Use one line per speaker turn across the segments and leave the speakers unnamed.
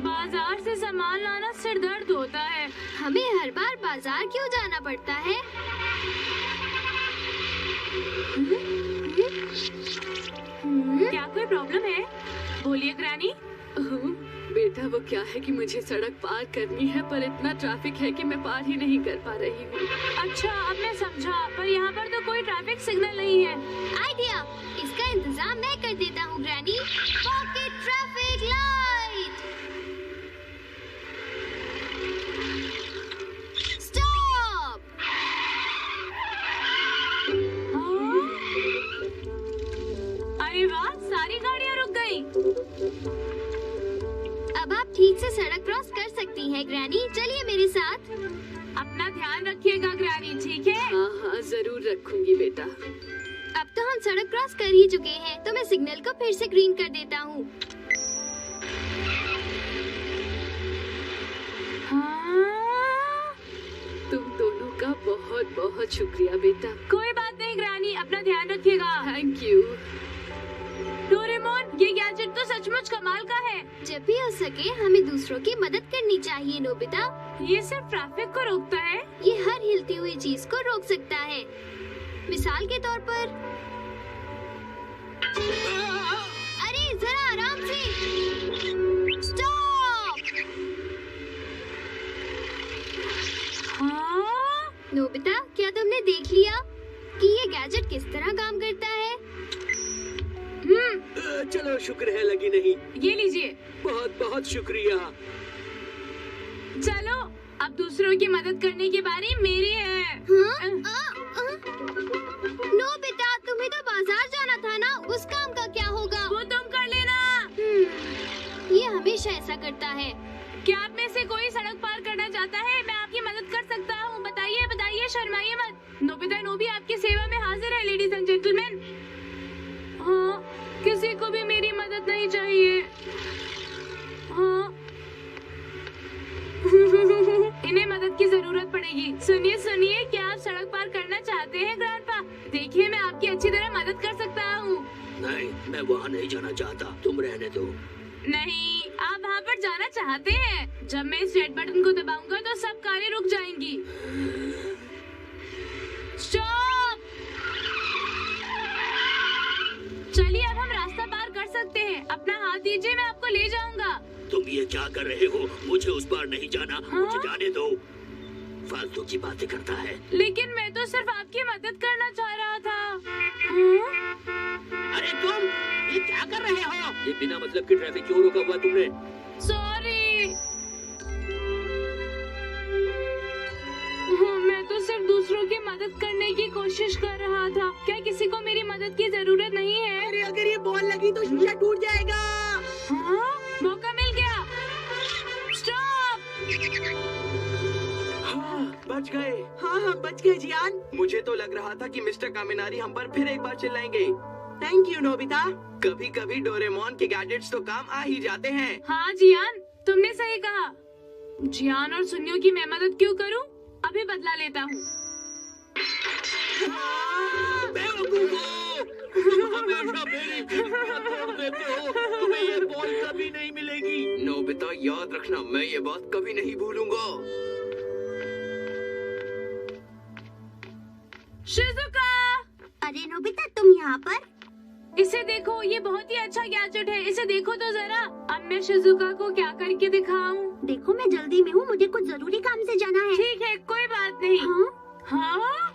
बाजार से सामान लाना सिर दर्द होता है।
हमें हर बार बाजार क्यों जाना पड़ता है?
क्या कोई प्रॉब्लम है? बोलिए ग्रैनी।
बेटा वो क्या है कि मुझे सड़क पार करनी है पर इतना ट्रैफिक है कि मैं पार ही नहीं कर पा रही हूँ।
अच्छा अब मैं समझा, पर यहाँ पर तो कोई ट्रैफिक सिग्नल नहीं है।
आइडिया, इसका इंतजाम मैं कर देता हूँ granny. Pocket traffic light. Stop.
अरे वाह, सारी गाड़ियाँ रुक गई।
अब आप ठीक से सड़क क्रॉस कर सकती हैं ग्रैनी। चलिए मेरे साथ।
अपना ध्यान रखिएगा ग्रैनी, ठीक है?
हाँ हाँ जरूर रखूंगी बेटा।
अब तो हम सड़क क्रॉस कर ही चुके हैं, तो मैं सिग्नल को फिर से ग्रीन कर देता हूँ।
हाँ?
तुम दोनों का बहुत बहुत शुक्रिया बेटा।
कोई बात नहीं ग्रैनी, अपना ध्यान रखिएगा।
Thank you.
डोरेमोन, ये गैजेट तो सचमुच कमाल का है।
जब भी हो सके हमें दूसरों की मदद करनी चाहिए नोबिता।
ये सिर्फ ट्रैफिक को रोकता है?
ये हर हिलती हुई चीज को रोक सकता है। मिसाल के तौर पर, अरे जरा आराम से। स्टॉप।
हाँ?
नोबिता, क्या तुमने देख लिया कि ये गैजेट किस तरह काम करता है?
चलो शुक्र है लगी नहीं।
ये लीजिए।
बहुत बहुत शुक्रिया।
चलो अब दूसरों की मदद करने की बारी मेरी है।
नोबिता, तुम्हें तो बाजार जाना था ना, उस काम का क्या होगा?
वो तुम कर लेना।
ये हमेशा ऐसा करता है।
क्या आप में से कोई सड़क पार करना चाहता है? मैं आपकी मदद कर सकता हूँ। बताइए बताइए, शर्माइए मत। नोबिता नोबी आपकी सेवा में हाजिर है लेडीज एंड जेंटलमैन। हाँ, किसी को भी मेरी मदद नहीं चाहिए। हाँ। इन्हें मदद की जरूरत पड़ेगी। सुनिए सुनिए, क्या आप सड़क पार करना चाहते हैं ग्रैंडपा? देखिए मैं आपकी अच्छी तरह मदद कर सकता हूँ।
नहीं, मैं वहाँ नहीं जाना चाहता, तुम रहने दो।
नहीं, आप वहाँ पर जाना चाहते हैं। जब मैं इस रेड बटन को दबाऊंगा तो सब कारें रुक जाएंगी। स्टॉप। चलिए अब हम रास्ता पार कर सकते हैं। अपना हाथ दीजिए, मैं आपको ले जाऊंगा।
तुम ये क्या कर रहे हो? मुझे उस पार नहीं जाना।
हाँ?
मुझे जाने दो। फालतू की बातें करता है।
लेकिन मैं तो सिर्फ आपकी मदद करना चाह रहा था। हाँ?
अरे तुम ये क्या कर रहे हो? ये बिना मतलब की ट्रैफिक क्यों रोका हुआ तुमने?
सॉरी। मैं तो सिर्फ दूसरों की मदद करने की कोशिश कर रहा था। क्या किसी को मेरी मदद की जरूरत नहीं है?
अरे अगर ये बॉल लगी तो शीशा टूट जाएगा।
हाँ? मौका मिल गया। स्टॉप।
बच गए। हाँ बच गए जियान। मुझे तो लग रहा था कि मिस्टर कामिनारी हम पर फिर एक बार चिल्लाएंगे। Thank you Nobita. कभी कभी डोरेमोन के गैजेट्स तो काम आ ही जाते हैं।
हाँ जियान, तुमने सही कहा। जियान और सुनियो की मैं मदद क्यों करूं? अभी बदला लेता हूँ।
हमेशा मेरी तोड़ देते हो। तुम्हें ये बॉल कभी नहीं मिलेगी।
नोबिता याद रखना, मैं ये बात कभी नहीं भूलूंगा।
शिजुका!
अरे नोबिता, तुम यहाँ पर?
इसे देखो, ये बहुत ही अच्छा गैजेट है। इसे देखो तो जरा। अब मैं शिजुका को क्या करके दिखाऊं?
देखो मैं जल्दी में हूँ, मुझे कुछ जरूरी काम से जाना है।
ठीक है, कोई बात नहीं। हाँ?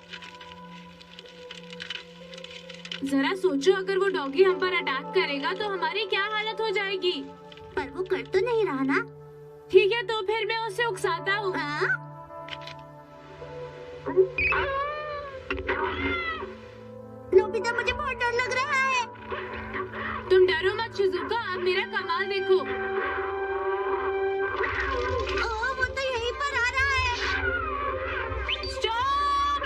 जरा सोचो, अगर वो डॉगी हम पर अटैक करेगा तो हमारी क्या हालत हो जाएगी?
पर वो कर तो नहीं रहा ना।
ठीक है, तो फिर मैं उसे उकसाता हूँ।
नोबिता, मुझे बहुत डर लग रहा है।
तुम डरो मत शिजुका, अब मेरा कमाल देखो।
ओह, वो तो यहीं पर आ रहा है।
स्टॉप!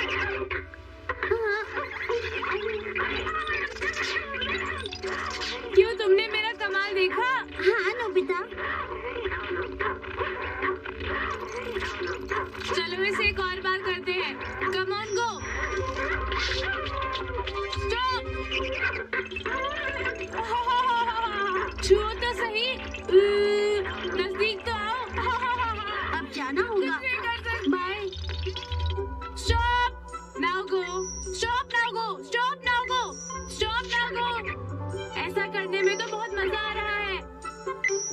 क्यों, तुमने मेरा कमाल देखा?
हाँ नोबिता।
चलो इसे एक और बार करते हैं। Come on go. स्टॉप! छुओ तो सही। नजदीक तो आओ।
अब जाना होगा।
Bye. Stop! Now go. Stop now go. Stop now go. Stop now go. ऐसा करने में तो बहुत मजा आ रहा है।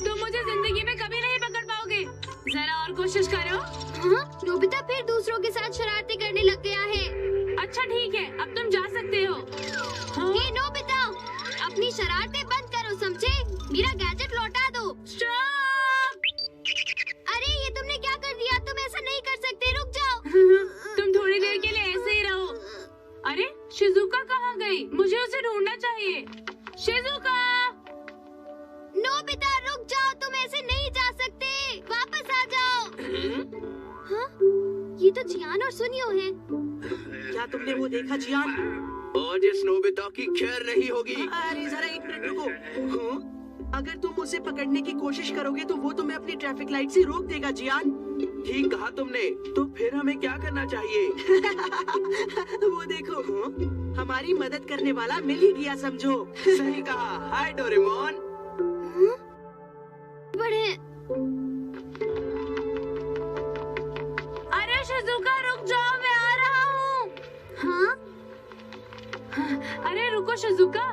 तुम मुझे जिंदगी में कभी नहीं पकड़ पाओगे। जरा और कोशिश करो।
हाँ, नोबिता फिर दूसरों के साथ शरारतें करने लग गया है।
अच्छा ठीक है, अब तुम जा सकते हो। हाँ?
हे नोबिता, अपनी शरारतें बंद करो, समझे? मेरा गैजेट लौटा दो।
स्टॉप!
अरे ये तुमने क्या कर दिया? तुम ऐसा नहीं कर सकते, रुक जाओ।
तुम थोड़ी देर के लिए ऐसे ही रहो। अरे शिजुका कहाँ गई? मुझे उसे ढूंढना चाहिए। शिजुका!
नोबिता रुक जाओ, तुम ऐसे नहीं जा सकते, वापस आ जाओ। हाँ? ये तो जियान और सुनियो है।
क्या तुमने वो देखा जियान? और जिस नोबिता की खैर नहीं होगी। अरे जरा एक मिनट रुको। हाँ? अगर तुम उसे पकड़ने की कोशिश करोगे तो वो तुम्हें अपनी ट्रैफिक लाइट से रोक देगा जियान। ठीक कहा तुमने। तो फिर हमें क्या करना चाहिए? वो देखो, हाँ? हमारी मदद करने वाला मिल ही गया समझो। सही कहा। Hi Doraemon.
बड़े
अरे शिजुका रुक जाओ, मैं आ रहा हूँ।
हाँ?
अरे रुको शिजुका,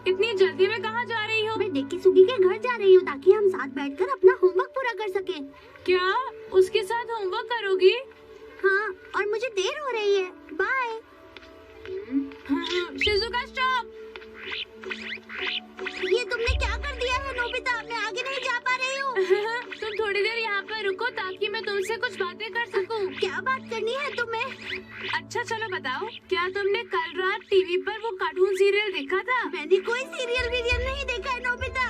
इतनी जल्दी में कहाँ जा रही हो?
मैं डेकिसुगी के घर जा रही हूँ ताकि हम साथ बैठकर अपना होमवर्क पूरा कर सकें।
क्या उसके साथ होमवर्क करोगी?
हाँ, और मुझे देर हो रही है। बाय।
Shizuka stop!
ये तुमने क्या कर दिया है नोबिता? मैं आगे नहीं जा पा रही हूँ।
तुम थोड़ी देर यहाँ पर रुको ताकि मैं तुमसे कुछ बातें कर सकूं।
क्या बात करनी है तुम्हें?
अच्छा चलो बताओ, क्या तुमने कल रात टीवी पर वो कार्टून सीरियल देखा था?
मैंने कोई सीरियल वीरियल नहीं देखा है नोबिता।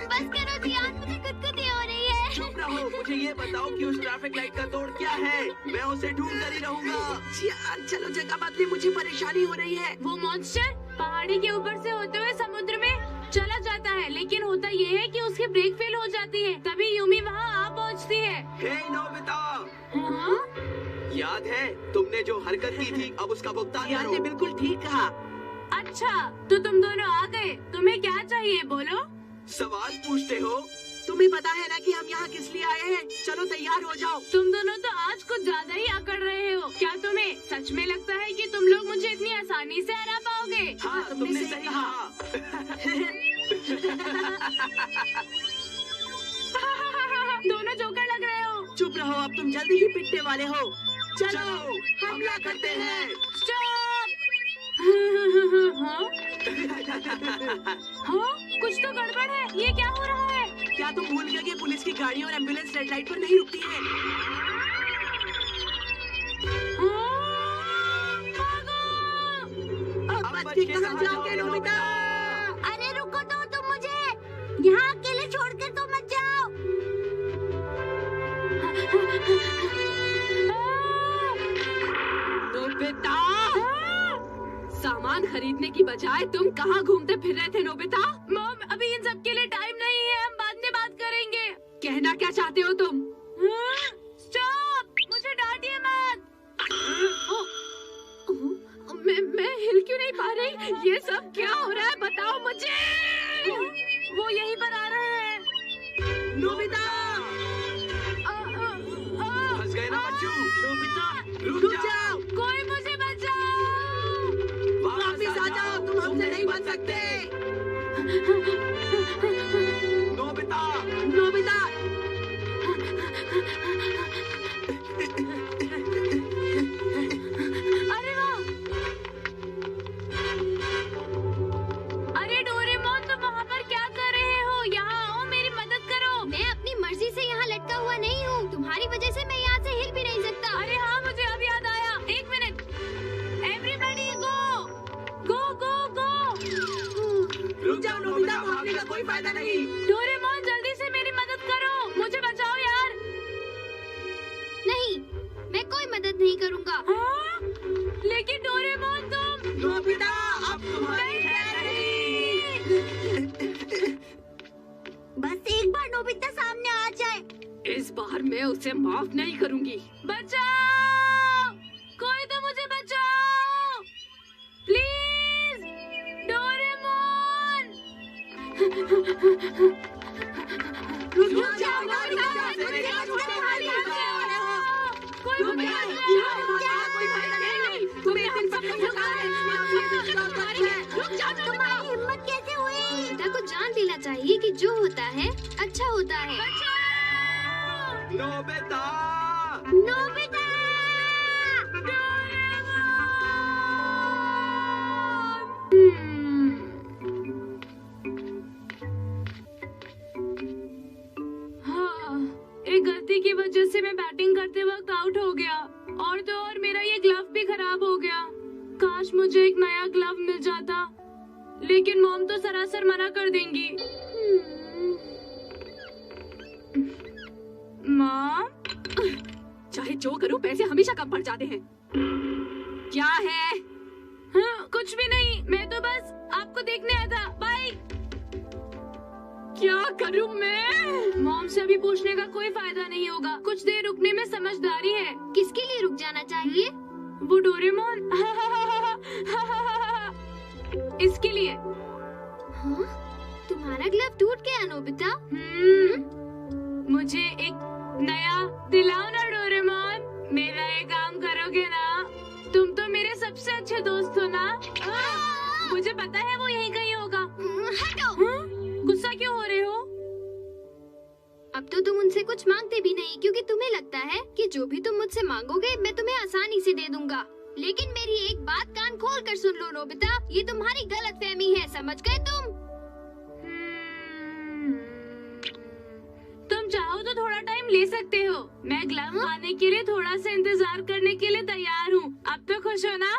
बस करो जियान, मुझे गुदगुदी हो रही है।
चुप रहो, मुझे ये बताओ कि उस ट्रैफिक लाइट का तोड़ क्या है? मैं उसे ढूंढ कर ही रहूंगा। जियान चलो जगह बदले, मुझे परेशानी हो रही है।
वो मॉन्स्टर पहाड़ी के ऊपर से होते हुए समुद्र में चला जाता है, लेकिन होता ये है कि उसकी ब्रेक फेल हो जाती है, तभी यूमी वहाँ आ पहुँचती है।
हे नोबिता,
हाँ?
याद है तुमने जो हरकत की थी? अब उसका भुगतान करो। ने बिल्कुल ठीक कहा।
अच्छा तो तुम दोनों आ गए, तुम्हें क्या चाहिए बोलो?
सवाल पूछते हो? तुम्हें पता है ना कि हम यहाँ किस लिए आए हैं? चलो तैयार हो जाओ।
तुम दोनों तो आज कुछ ज्यादा ही अकड़ रहे हो। क्या तुम्हें सच में लगता है कि तुम लोग मुझे इतनी आसानी से हरा पाओगे?
हाँ तुमने सही कहा।
दोनों जोकर लग रहे हो।
चुप रहो, अब तुम जल्दी ही पिटने वाले हो। चलो हमला करते हैं।
स्टॉप! हाँ? हाँ? कुछ तो गड़बड़ है, ये क्या हो रहा है?
क्या तुम भूल गए कि पुलिस की गाड़ी और एम्बुलेंस रेड लाइट पर नहीं रुकती है? अब बच के कहाँ जाओगे नोबिता?
अरे रुको तो तुम मुझे, यहाँ अकेले छोड़कर तो मत जाओ।
नोबिता, सामान खरीदने की बजाय तुम कहाँ घूमते फिर रहे थे नोबिता?
मॉम अभी इन सब के लिए टाइम नहीं है, हम बाद में बात करेंगे।
कहना क्या चाहते हो तुम?
स्टॉप! मुझे डांटिए मत।
मैं हिल क्यों नहीं पा रही? ये सब क्या हो रहा है, बताओ मुझे।
वो यहीं पर आ रहे हैं।
नोबिता फंस गए ना बच्चू। नोबिता रुक जाओ।
कोई मुझे बचाओ।
वापस आ जाओ, तुम हमसे नहीं बच सकते। नोबिता नोबिता
अरे वाह! अरे डोरेमोन, तुम वहाँ पर क्या कर रहे हो? यहाँ आओ, मेरी मदद करो।
मैं अपनी नहीं करूँगा।
हाँ? लेकिन डोरेमोन तुम
नोबिता, अब तुम्हारी
बस एक बार नोबिता सामने आ जाए।
इस बार मैं उसे माफ नहीं करूंगी।
बचाओ, कोई तो मुझे बचाओ प्लीज, डोरेमोन।
रुक जाओ, नोबिता,
कोई मुझे
कोई फायदा नहीं, तुम्हें इन सब का सरकार है,
तुम्हारी हिम्मत कैसे हुई? बेटा को जान लेना चाहिए कि जो होता है अच्छा होता है।
Nobita,
Nobita!
हाँ, एक गलती की वजह से मैं बैटिंग करते वक्त आउट हो गया और तो और मेरा ये ग्लव भी खराब हो गया। काश मुझे एक नया ग्लव मिल जाता, लेकिन मॉम तो सरासर मना कर देंगी। मॉम,
चाहे जो करूं पैसे हमेशा कम पड़ जाते हैं। क्या है?
हाँ, कुछ भी नहीं, मैं तो बस आपको देखने आया था। बाय।
क्या करूं मैं?
मॉम से अभी पूछने का कोई फायदा नहीं होगा, कुछ देर रुकने में समझदारी है।
किसके लिए रुक जाना चाहिए?
वो डोरेमोन इसके लिए।
हाँ? तुम्हारा ग्लव टूट गया नोबिता?
मुझे एक नया दिलाओ ना डोरेमोन, मेरा ये काम करोगे ना? तुम तो मेरे सबसे अच्छे दोस्त हो ना। मुझे पता है वो यहीं कहीं होगा।
हटो!
गुस्सा क्यों हो रहे हो?
अब तो तुम उनसे कुछ मांगते भी नहीं, क्योंकि तुम्हें लगता है कि जो भी तुम मुझसे मांगोगे मैं तुम्हें आसानी से दे दूंगा। लेकिन मेरी एक बात कान खोल कर सुन लो नोबिता, ये तुम्हारी गलतफहमी है, समझ गए तुम?
तुम चाहो तो थोड़ा टाइम ले सकते हो। मैं ग्लव पाने के लिए थोड़ा सा इंतजार करने के लिए तैयार हूँ। अब तो खुश हो ना?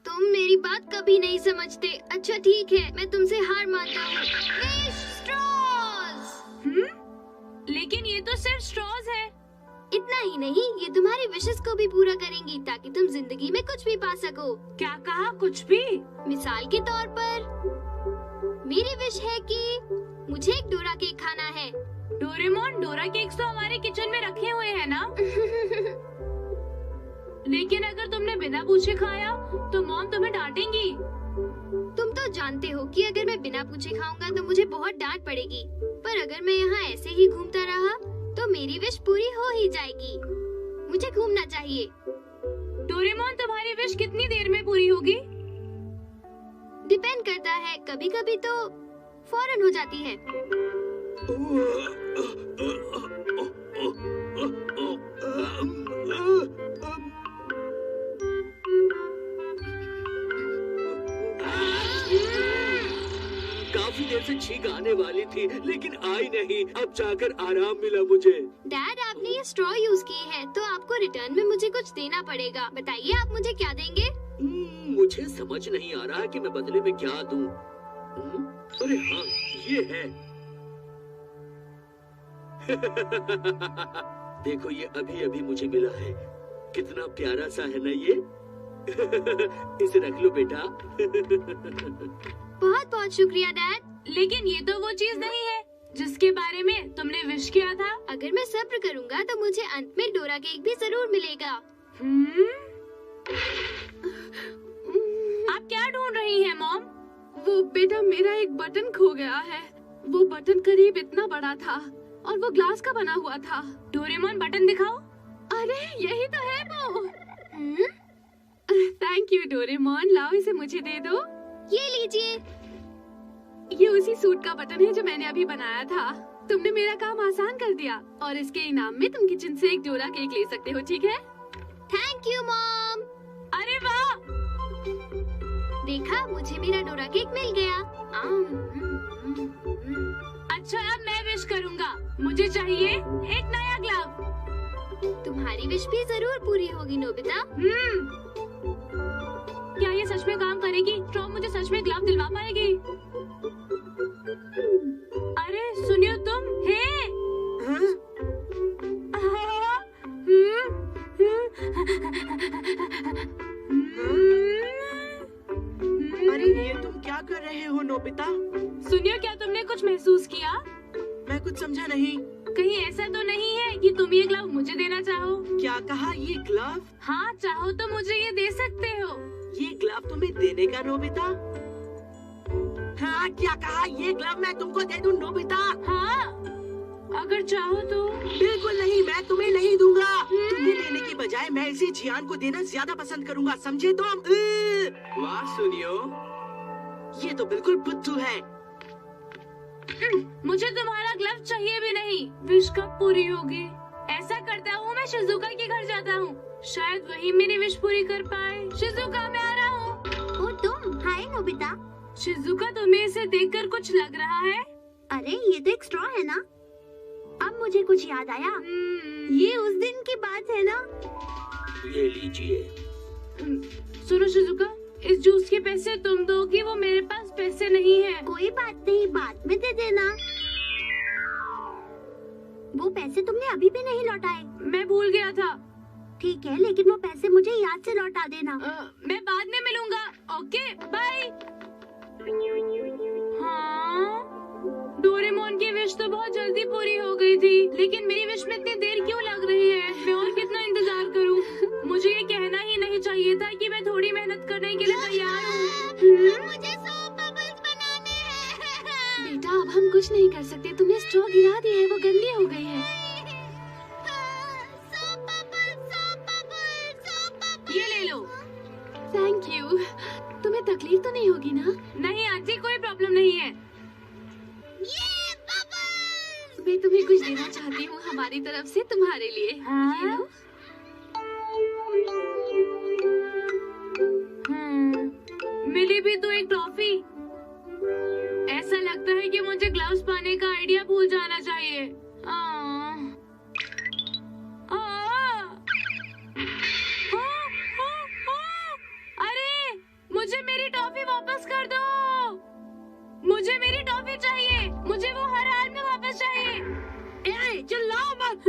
तुम मेरी बात कभी नहीं समझते। अच्छा ठीक है, मैं तुमसे हार मानता हूँ। Wish straws!
लेकिन ये तो सिर्फ स्ट्रॉज है।
इतना ही नहीं, ये तुम्हारी विशेस को भी पूरा करेंगी ताकि तुम जिंदगी में कुछ भी पा सको।
क्या कहा? कुछ भी?
मिसाल के तौर पर मेरी विश है कि मुझे एक डोरा केक खाना है।
डोरेमोन, डोरा केक्स तो हमारे किचन में रखे हुए हैं ना? लेकिन अगर तुमने बिना पूछे खाया तो मॉम तुम्हें डांटेंगी।
तुम तो जानते हो कि अगर मैं बिना पूछे खाऊंगा तो मुझे बहुत डांट पड़ेगी, पर अगर मैं यहाँ ऐसे ही घूमता रहा तो मेरी विश पूरी हो ही जाएगी। मुझे घूमना चाहिए।
डोरेमोन, तुम्हारी विश कितनी देर में पूरी होगी?
डिपेंड करता है, कभी कभी तो फौरन हो जाती है।
काफी देर से छींक आने वाली थी लेकिन आई नहीं। अब जाकर आराम मिला मुझे।
डैड, आपने ये स्ट्रॉ यूज की है तो आपको रिटर्न में मुझे कुछ देना पड़ेगा। बताइए आप मुझे क्या देंगे?
मुझे समझ नहीं आ रहा कि मैं बदले में क्या दूं। अरे हाँ, ये है। देखो, ये अभी अभी मुझे मिला है। कितना प्यारा सा है ना ये। इसे रख लो बेटा।
बहुत बहुत शुक्रिया डैड।
लेकिन ये तो वो चीज नहीं है जिसके बारे में तुमने विश किया था।
अगर मैं सब्र करूंगा तो मुझे अंत में डोरा केक भी जरूर मिलेगा।
आप क्या ढूंढ रही हैं मॉम?
वो बेटा, मेरा एक बटन खो गया है। वो बटन करीब इतना बड़ा था और वो ग्लास का बना हुआ था।
डोरेमोन, बटन दिखाओ।
अरे यही तो है वो। थैंक यू डोरेमोन, लाओ इसे मुझे दे दो।
ये लीजिए।
ये उसी सूट का बटन है जो मैंने अभी बनाया था। तुमने मेरा काम आसान कर दिया और इसके इनाम में तुम किचन से एक डोरा केक ले सकते हो, ठीक है?
Thank you mom.
अरे वाह,
देखा, मुझे मेरा डोरा केक मिल गया।
अच्छा अब मैं विश करूंगा। मुझे चाहिए एक नया ग्लव।
तुम्हारी विश भी जरूर पूरी होगी नोबिता।
क्या ये सच में काम करेगी? स्ट्रॉ मुझे सच में ग्लव दिलवा पाएगी? अरे सुनियो तुम। हे
नोबिता।
सुनियो, क्या तुमने कुछ महसूस किया?
मैं कुछ समझा नहीं।
कहीं ऐसा तो नहीं है कि तुम ये ग्लव मुझे देना चाहो?
क्या कहा? ये ग्लव?
हाँ, चाहो तो मुझे ये दे सकते हो।
ये ग्लव तुम्हें देने का नोबिता? हाँ, क्या कहा? ये ग्लव मैं तुमको दे दूं नोबिता?
हाँ, अगर चाहो तो।
बिल्कुल नहीं, मैं तुम्हें नहीं दूंगा। तुम्हें देने की बजाय मैं इसे जियान को देना ज्यादा पसंद करूंगा, समझे तुम? वाह सुनियो, ये तो बिल्कुल बुद्धू है।
मुझे तुम्हारा ग्लव चाहिए भी नहीं। विश कब पूरी होगी? ऐसा करता हूँ, मैं शिजुका के घर जाता हूँ, शायद वही मेरी विश पूरी कर पाए। शिजुका, मैं आ रहा हूँ।
ओ तुम? हाय नोबिता।
शिजुका, तुम्हें इसे देखकर कुछ लग रहा है?
अरे ये तो एक स्ट्रॉ है ना। अब मुझे कुछ याद आया। ये उस दिन की बात है ना।
ये लीजिए।
सुनो शिजुका, इस जूस के पैसे तुम दोगी, वो मेरे पास पैसे नहीं है।
कोई बात नहीं, बाद में दे देना। वो पैसे तुमने अभी भी नहीं लौटाए।
मैं भूल गया था।
ठीक है, लेकिन वो पैसे मुझे याद से लौटा देना।
मैं बाद में मिलूंगा। Okay, bye. हाँ, डोरेमोन की विश तो बहुत जल्दी पूरी हो गई थी, लेकिन मेरी विश में इतनी देर क्यों लग रही है? मैं और कितना इंतजार करूं? मुझे ये कहना ही नहीं चाहिए था कि मैं थोड़ी मेहनत करने के लिए तैयार हूँ।
मुझे सोप बबल्स बनाने हैं।
बेटा, अब हम कुछ नहीं कर सकते। तुमने स्ट्रॉ गिरा दी है, वो गंदी हो गई है।
Soap bubbles, soap bubbles, soap bubbles.
ये ले लो।
Thank you. तुम्हें तकलीफ तो नहीं होगी ना?
नहीं आंटी, कोई प्रॉब्लम नहीं है।
ये बबल्स।
मैं तुम्हें कुछ देना चाहती हूँ हमारी तरफ से तुम्हारे लिए।
हाँ?
ये लो।
मिली भी तो एक ट्रॉफी। ऐसा लगता है कि मुझे ग्लव्स पाने का आइडिया भूल जाना चाहिए। अरे, मुझे मेरी टॉफी वापस कर दो। मुझे मेरी टॉफी चाहिए। मुझे वो हर हाल में वापस चाहिए।
चिल्लाओ मत।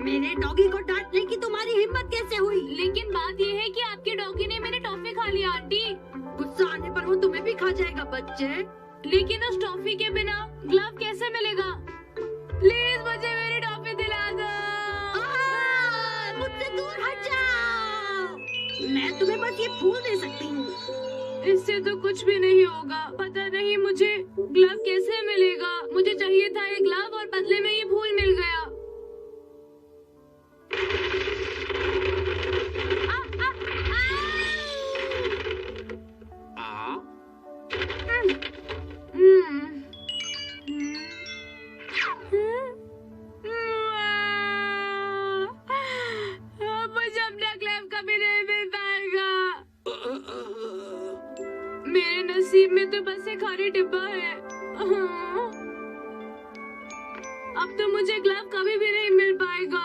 मेरे डॉगी को डांटने की तुम्हारी हिम्मत कैसे हुई?
लेकिन बात ये है कि आपके डॉगी ने मेरी टॉफी खा लिया आंटी।
गुस्सा आने पर वो तुम्हें भी खा जाएगा बच्चे।
लेकिन उस टॉफी के बिना ग्लव कैसे मिलेगा? प्लीज मुझे मेरी टॉफी दिला दो।
मुझसे दूर हट जाओ। मैं तुम्हें बस ये फूल दे सकती हूँ।
इससे तो कुछ भी नहीं होगा। पता नहीं मुझे ग्लव कैसे मिलेगा। मुझे चाहिए था ये ग्लव और बदले में ये फूल मिल गया। मुझे अपना ग्लव कभी नहीं मिल पाएगा। मेरे नसीब में तो बस एक खाली डिब्बा है। अब तो मुझे ग्लव कभी भी नहीं मिल पाएगा।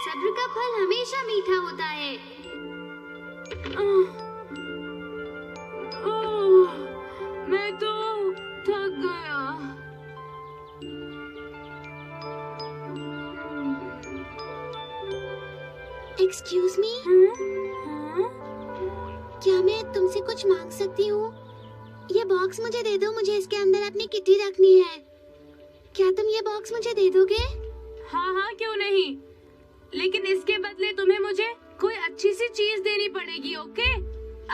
सब्र का फल हमेशा मीठा होता है।
मैं तो थक गया।
एक्सक्यूज मी, क्या मैं तुमसे कुछ मांग सकती हूँ? ये बॉक्स मुझे दे दो, मुझे इसके अंदर अपनी किटी रखनी है। क्या तुम ये बॉक्स मुझे दे दोगे?
हाँ हाँ, क्यों नहीं, लेकिन इसके बदले तुम्हें मुझे कोई अच्छी सी चीज देनी पड़ेगी। ओके,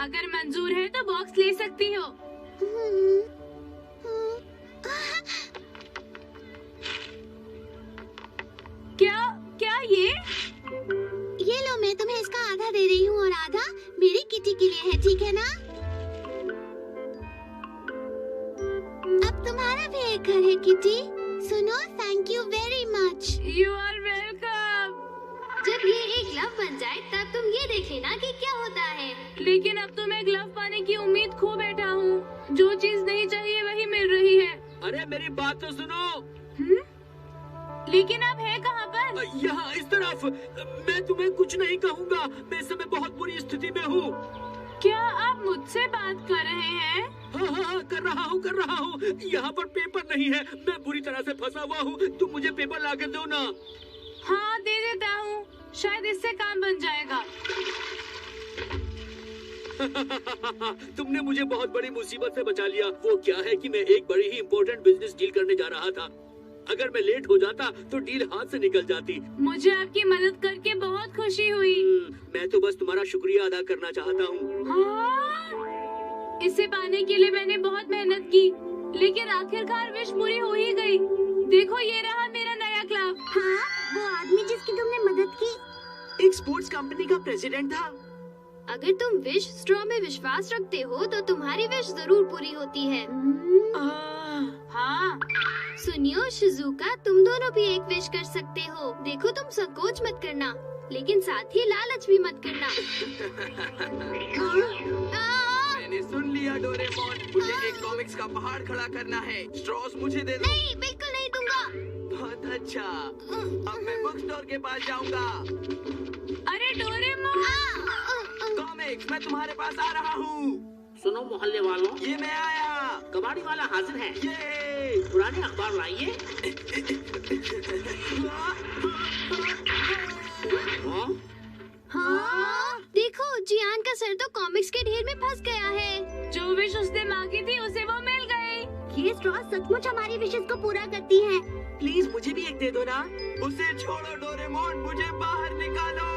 अगर मंजूर है तो बॉक्स ले सकती हो। क्या क्या
ये लो, मैं तुम्हें इसका आधा दे रही हूँ और आधा मेरी किटी के लिए है, ठीक है ना? अब तुम्हारा भी एक घर है किटी। सुनो, thank you very much.
You are welcome.
जब ये एक ग्लव बन जाए तब तुम ये देख लेना कि क्या होता है।
लेकिन अब तो मैं ग्लव पाने की उम्मीद खो बैठा हूँ। जो चीज नहीं चाहिए वही मिल रही है।
अरे मेरी बात तो सुनो।
लेकिन आप है कहाँ पर?
यहाँ इस तरफ। मैं तुम्हें कुछ नहीं कहूँगा, मैं इस समय बहुत बुरी स्थिति में हूँ।
क्या आप मुझसे बात कर रहे हैं?
हाँ, कर रहा हूँ। यहाँ पर पेपर नहीं है, मैं बुरी तरह से फंसा हुआ हूँ। तुम मुझे पेपर ला कर दो ना।
हाँ, दे देता हूँ, शायद इससे काम बन जाएगा।
तुमने मुझे बहुत बड़ी मुसीबत से बचा लिया। वो क्या है कि मैं एक बड़ी ही इम्पोर्टेंट बिजनेस डील करने जा रहा था। अगर मैं लेट हो जाता तो डील हाथ से निकल जाती।
मुझे आपकी मदद करके बहुत खुशी हुई।
मैं तो बस तुम्हारा शुक्रिया अदा करना चाहता हूँ।
हाँ? इसे पाने के लिए मैंने बहुत मेहनत की, लेकिन आखिरकार विश पूरी हो ही गई। देखो ये रहा मेरा नया क्लब।
हाँ, वो आदमी जिसकी तुमने मदद की
एक स्पोर्ट्स कंपनी का प्रेसिडेंट था।
अगर तुम विश स्ट्रॉ में विश्वास रखते हो तो तुम्हारी विश जरूर पूरी होती है।
हाँ,
सुनियो शिजुका, तुम दोनों भी एक विश कर सकते हो। देखो तुम संकोच मत करना, लेकिन साथ ही लालच भी मत करना।
मैंने सुन लिया डोरेमोन, मुझे एक कॉमिक्स का पहाड़ खड़ा करना है। स्ट्रॉस मुझे दे दो।
नहीं, बिल्कुल नहीं दूंगा।
बहुत अच्छा, अब मैं बुक स्टोर के पास जाऊंगा।
अरे डोरेमोन!
कॉमिक्स, मैं तुम्हारे पास आ रहा हूँ।
सुनो मोहल्ले वालों,
ये मैं आया।
कबाड़ी वाला हाजिर है।
ये
पुराने अखबार लाइए।
हाँ? देखो जियान का सर तो कॉमिक्स के ढेर में फंस गया है।
जो विश उसने मांगी थी उसे वो मिल गई।
ये स्ट्रॉ सचमुच हमारी विशेष को पूरा करती है।
प्लीज मुझे भी एक दे दो ना।
उसे छोड़ो डोरेमोन, मुझे बाहर निकालो।